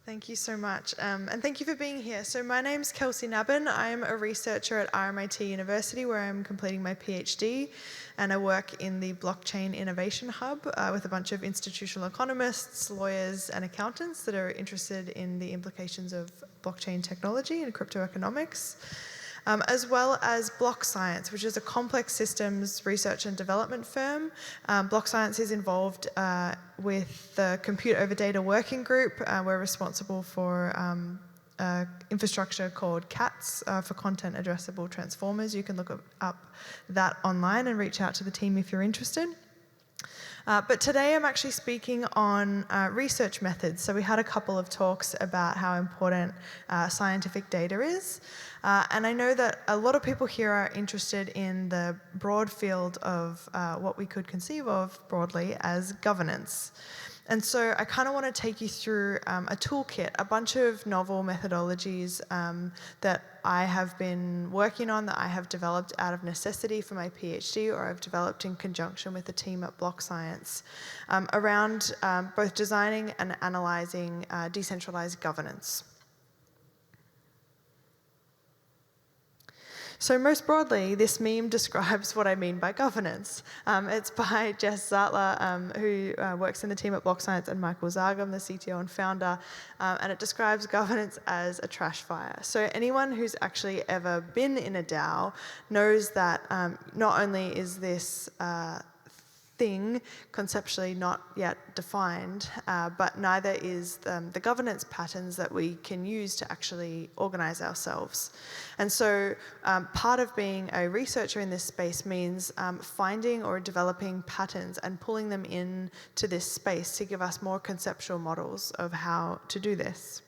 Thank you so much, and thank you for being here. So my name's Kelsie Nabben. I'm a researcher at RMIT University where I'm completing my PhD, and I work in the Blockchain Innovation Hub with a bunch of institutional economists, lawyers, and accountants that are interested in the implications of blockchain technology and cryptoeconomics. As well as DAO Science, which is a complex systems research and development firm. DAO Science is involved with the Compute Over Data Working Group. We're responsible for infrastructure called CATS, for Content Addressable Transformers. You can look up that online and reach out to the team if you're interested. But today I'm actually speaking on research methods. So we had a couple of talks about how important scientific data is. And I know that a lot of people here are interested in the broad field of what we could conceive of broadly as governance. And so I kind of want to take you through a toolkit, a bunch of novel methodologies that I have been working on, that I have developed out of necessity for my PhD, or I've developed in conjunction with the team at DAO Science, around both designing and analysing decentralised governance. So most broadly, this meme describes what I mean by governance. It's by Jess Zartler, who works in the team at DAO Science, and Michael Zargam, the CTO and founder, and it describes governance as a trash fire. So anyone who's actually ever been in a DAO knows that not only is this thing conceptually not yet defined, but neither is the governance patterns that we can use to actually organize ourselves. And so part of being a researcher in this space means finding or developing patterns and pulling them into this space to give us more conceptual models of how to do this.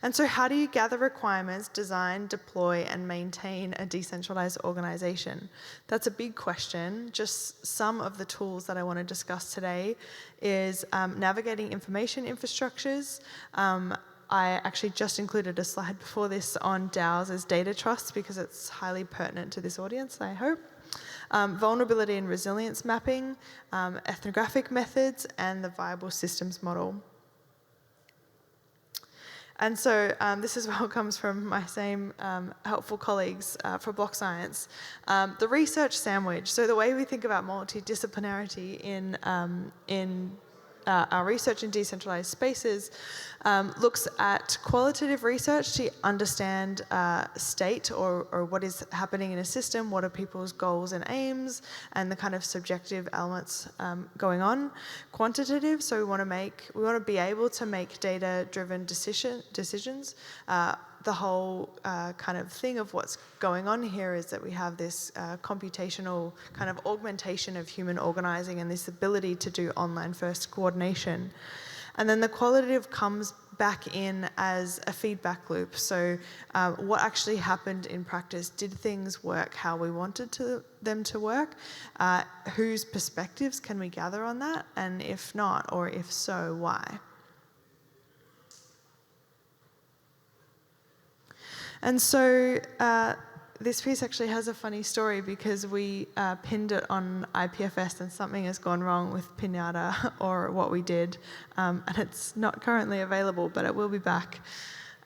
And so how do you gather requirements, design, deploy, and maintain a decentralized organization? That's a big question. Just some of the tools that I want to discuss today is navigating information infrastructures. I actually just included a slide before this on DAOs as data trusts because it's highly pertinent to this audience, I hope. Vulnerability and resilience mapping, ethnographic methods, and the viable systems model. And so this as well comes from my same helpful colleagues for DAO Science. The research sandwich. So the way we think about multidisciplinarity in our research in decentralized spaces looks at qualitative research to understand state or what is happening in a system, what are people's goals and aims, and the kind of subjective elements going on. Quantitative, so we want to be able to make data-driven decisions. The whole kind of thing of what's going on here is that we have this computational kind of augmentation of human organizing and this ability to do online-first coordination. And then the qualitative comes back in as a feedback loop. So what actually happened in practice? Did things work how we wanted them to work? Whose perspectives can we gather on that? And if not, or if so, why? And so this piece actually has a funny story because we pinned it on IPFS and something has gone wrong with Pinata or what we did, and it's not currently available, but it will be back.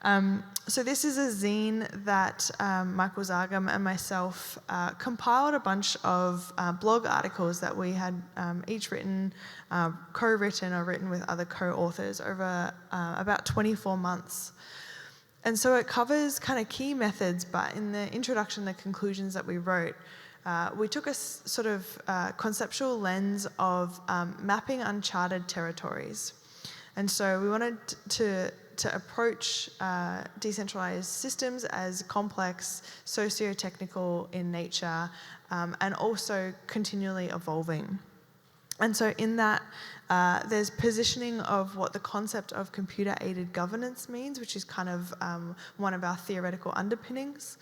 So this is a zine that Michael Zargam and myself compiled a bunch of blog articles that we had each written, co-written or written with other co-authors over about 24 months. And so it covers kind of key methods, but in the introduction, the conclusions that we wrote, we took a sort of conceptual lens of mapping uncharted territories. And so we wanted to approach decentralized systems as complex, socio-technical in nature, and also continually evolving. And so in that, there's positioning of what the concept of computer-aided governance means, which is kind of one of our theoretical underpinnings.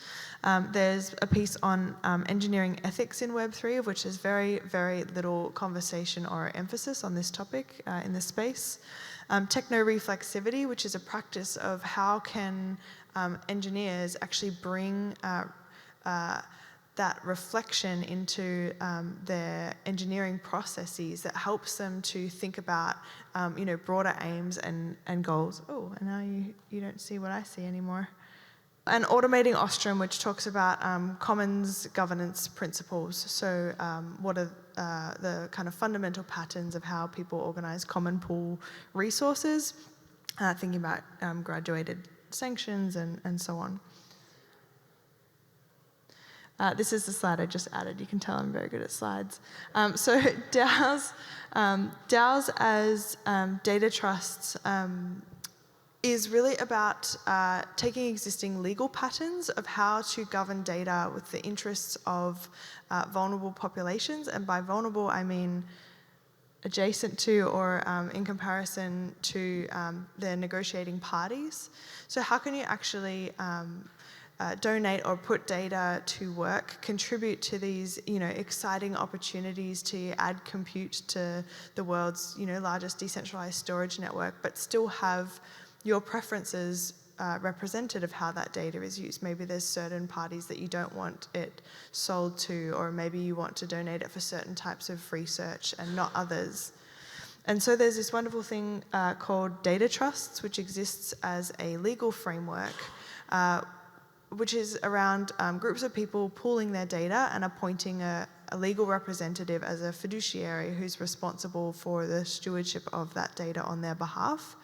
There's a piece on engineering ethics in Web3, of which there's very, very little conversation or emphasis on this topic in this space. Techno-reflexivity, which is a practice of how can engineers actually bring that reflection into their engineering processes that helps them to think about, broader aims and goals. Oh, and now you don't see what I see anymore. And automating Ostrom, which talks about commons governance principles. So what are the kind of fundamental patterns of how people organise common pool resources, thinking about graduated sanctions and so on. This is the slide I just added. You can tell I'm very good at slides. So DAOs as data trusts is really about taking existing legal patterns of how to govern data with the interests of vulnerable populations. And by vulnerable, I mean adjacent to or in comparison to their negotiating parties. So how can you actually donate or put data to work, contribute to these, exciting opportunities to add compute to the world's, largest decentralized storage network, but still have your preferences represented of how that data is used. Maybe there's certain parties that you don't want it sold to, or maybe you want to donate it for certain types of research and not others. And so there's this wonderful thing called data trusts, which exists as a legal framework, which is around groups of people pooling their data and appointing a legal representative as a fiduciary who's responsible for the stewardship of that data on their behalf.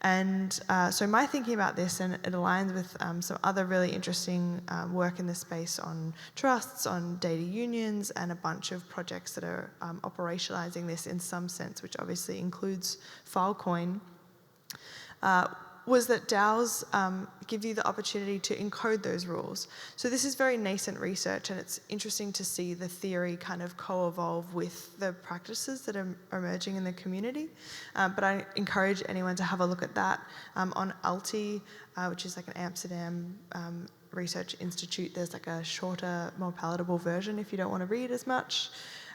And so my thinking about this, and it aligns with some other really interesting work in this space on trusts, on data unions, and a bunch of projects that are operationalizing this in some sense, which obviously includes Filecoin, was that DAOs give you the opportunity to encode those rules. So this is very nascent research, and it's interesting to see the theory kind of co-evolve with the practices that are emerging in the community. But I encourage anyone to have a look at that. On ALTI, which is like an Amsterdam research institute, there's like a shorter, more palatable version if you don't want to read as much.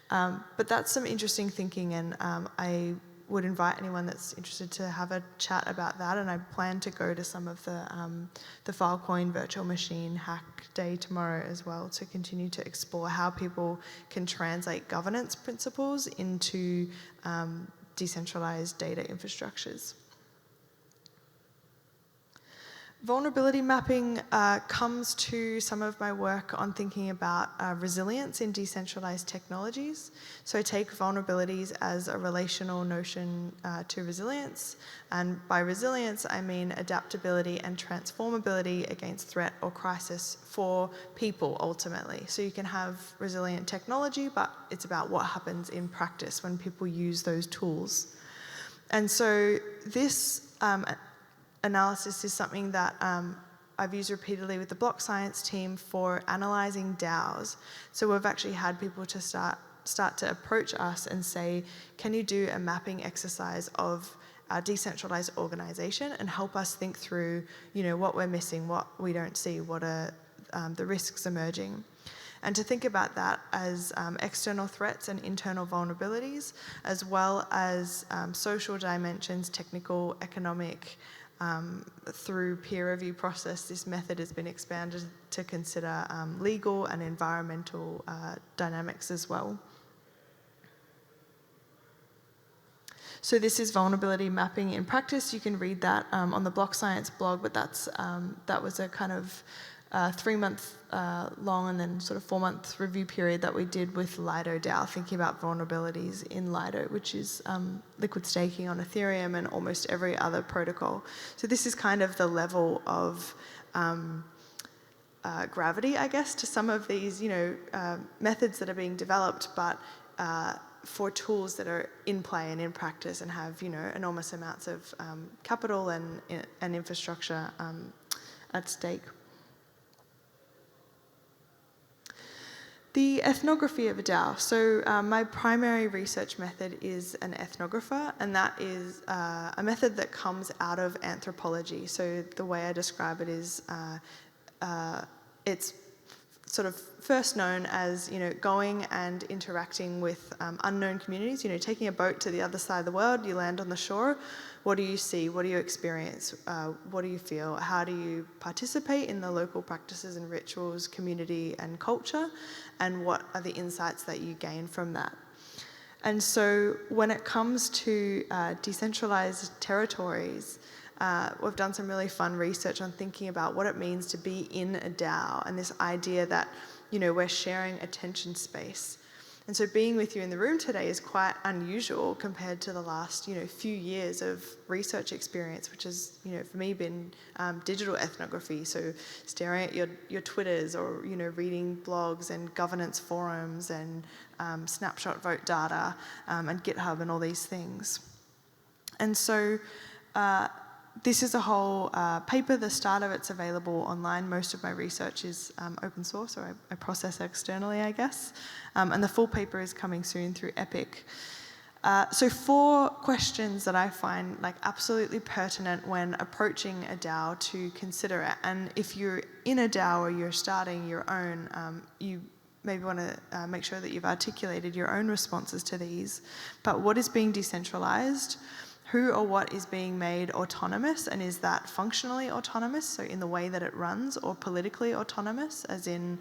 But that's some interesting thinking, and I would invite anyone that's interested to have a chat about that, and I plan to go to some of the Filecoin virtual machine hack day tomorrow as well to continue to explore how people can translate governance principles into decentralized data infrastructures. Vulnerability mapping comes to some of my work on thinking about resilience in decentralized technologies. So I take vulnerabilities as a relational notion to resilience. And by resilience, I mean adaptability and transformability against threat or crisis for people, ultimately. So you can have resilient technology, but it's about what happens in practice when people use those tools. And so this analysis is something that I've used repeatedly with the Block Science team for analysing DAOs. So we've actually had people to start to approach us and say, can you do a mapping exercise of our decentralised organisation and help us think through, what we're missing, what we don't see, what are the risks emerging. And to think about that as external threats and internal vulnerabilities, as well as social dimensions, technical, economic. Through peer review process, this method has been expanded to consider legal and environmental dynamics as well. So this is vulnerability mapping in practice. You can read that on the Block Science blog, but that was a kind of 3-month long and then sort of 4-month review period that we did with Lido DAO, thinking about vulnerabilities in Lido, which is liquid staking on Ethereum and almost every other protocol. So this is kind of the level of gravity, I guess, to some of these, methods that are being developed, but for tools that are in play and in practice and have, enormous amounts of capital and infrastructure at stake. The ethnography of a DAO. So my primary research method is an ethnographer, and that is a method that comes out of anthropology. So the way I describe it is it's sort of first known as, going and interacting with unknown communities, taking a boat to the other side of the world, you land on the shore. What do you see? What do you experience? What do you feel? How do you participate in the local practices and rituals, community and culture? And what are the insights that you gain from that? And so when it comes to decentralized territories, we've done some really fun research on thinking about what it means to be in a DAO, and this idea that, we're sharing attention space. And so being with you in the room today is quite unusual compared to the last, few years of research experience, which has, for me been digital ethnography. So staring at your Twitters or, reading blogs and governance forums and snapshot vote data and GitHub and all these things. And so this is a whole paper, the start of it's available online. Most of my research is open source, or I process externally, I guess. And the full paper is coming soon through EPIC. So 4 questions that I find absolutely pertinent when approaching a DAO to consider it. And if you're in a DAO or you're starting your own, you maybe want to make sure that you've articulated your own responses to these. But what is being decentralized? Who or what is being made autonomous, and is that functionally autonomous, so in the way that it runs, or politically autonomous, as in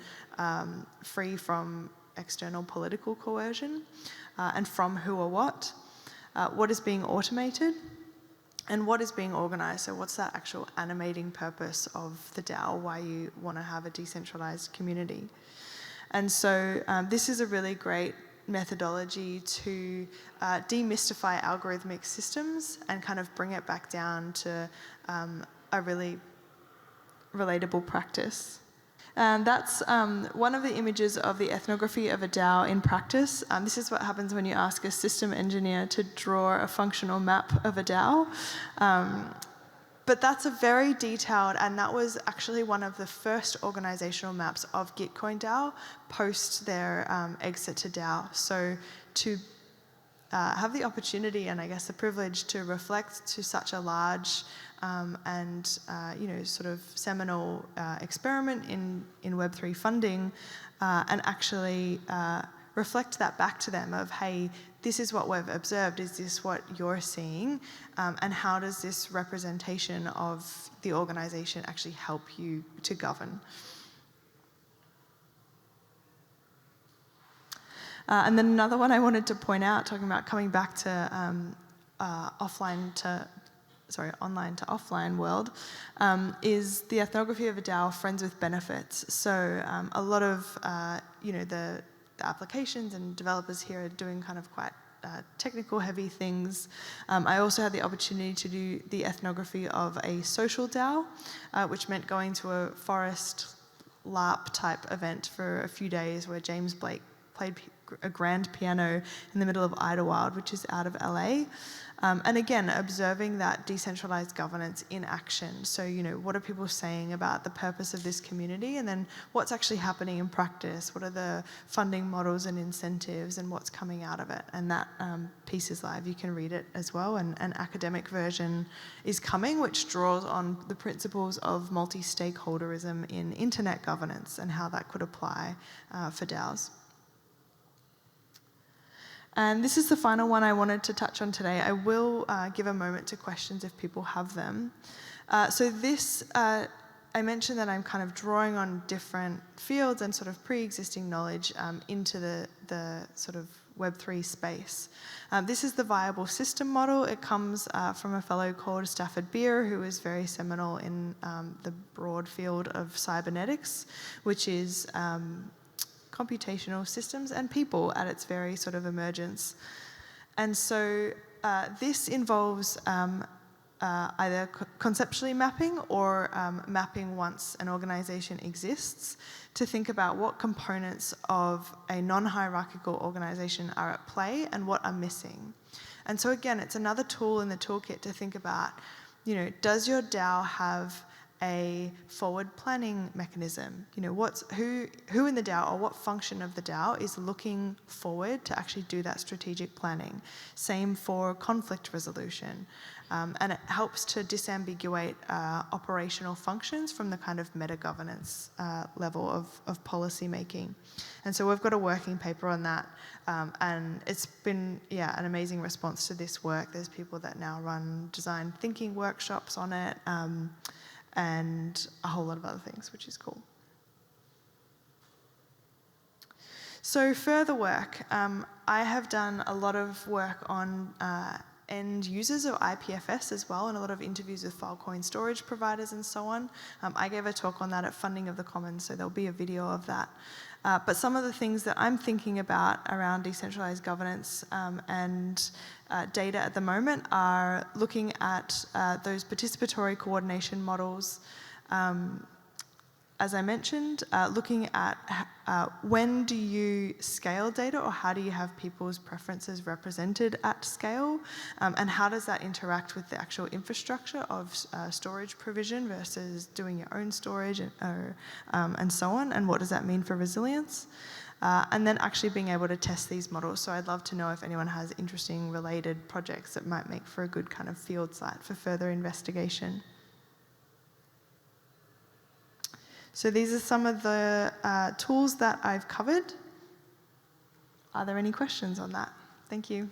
free from external political coercion, and from who or what? What is being automated, and what is being organised? So what's that actual animating purpose of the DAO, why you want to have a decentralised community? And so this is a really great methodology to demystify algorithmic systems and kind of bring it back down to a really relatable practice. And that's one of the images of the ethnography of a DAO in practice. This is what happens when you ask a system engineer to draw a functional map of a DAO. But that's a very detailed, and that was actually one of the first organizational maps of Gitcoin DAO post their exit to DAO. So to have the opportunity and I guess the privilege to reflect to such a large and sort of seminal experiment in Web3 funding and actually reflect that back to them of, hey, this is what we've observed, is this what you're seeing? And how does this representation of the organisation actually help you to govern? And then another one I wanted to point out, talking about coming back to online to offline world, is the ethnography of a DAO, Friends with Benefits. So a lot of, the applications and developers here are doing kind of quite technical heavy things. I also had the opportunity to do the ethnography of a social DAO, which meant going to a forest LARP type event for a few days where James Blake played a grand piano in the middle of Idlewild, which is out of LA. And again, observing that decentralized governance in action. So, what are people saying about the purpose of this community, and then what's actually happening in practice? What are the funding models and incentives, and what's coming out of it? And that piece is live. You can read it as well. And an academic version is coming, which draws on the principles of multi-stakeholderism in internet governance and how that could apply for DAOs. And this is the final one I wanted to touch on today. I will give a moment to questions if people have them. So this, I mentioned that I'm kind of drawing on different fields and sort of pre-existing knowledge into the sort of Web3 space. This is the viable system model. It comes from a fellow called Stafford Beer, who is very seminal in the broad field of cybernetics, which is computational systems and people at its very sort of emergence. And so this involves either conceptually mapping or mapping once an organization exists to think about what components of a non-hierarchical organization are at play and what are missing. And so again, it's another tool in the toolkit to think about, does your DAO have a forward planning mechanism. You know, who in the DAO, or what function of the DAO is looking forward to actually do that strategic planning. Same for conflict resolution. And it helps to disambiguate operational functions from the kind of meta-governance level of policy making. And so we've got a working paper on that, and it's been, an amazing response to this work. There's people that now run design thinking workshops on it, and a whole lot of other things, which is cool. So further work, I have done a lot of work on end users of IPFS as well, and a lot of interviews with Filecoin storage providers and so on. I gave a talk on that at Funding of the Commons, so there'll be a video of that. But some of the things that I'm thinking about around decentralized governance and data at the moment are looking at those participatory coordination models, as I mentioned, looking at when do you scale data, or how do you have people's preferences represented at scale, and how does that interact with the actual infrastructure of storage provision versus doing your own storage and so on, and what does that mean for resilience? And then actually being able to test these models. So I'd love to know if anyone has interesting related projects that might make for a good kind of field site for further investigation. So these are some of the tools that I've covered. Are there any questions on that? Thank you.